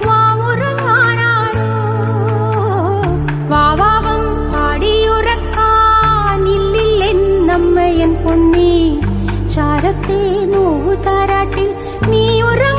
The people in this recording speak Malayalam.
വാ ഉറങ്ങാനാരോ വാവാവം പാടിയുറക്കാനില്ലെന്നമ്മയൻ പൊന്നേ ചാരത്തെ നോവു താരാട്ടിൽ നീ ഉറങ്ങ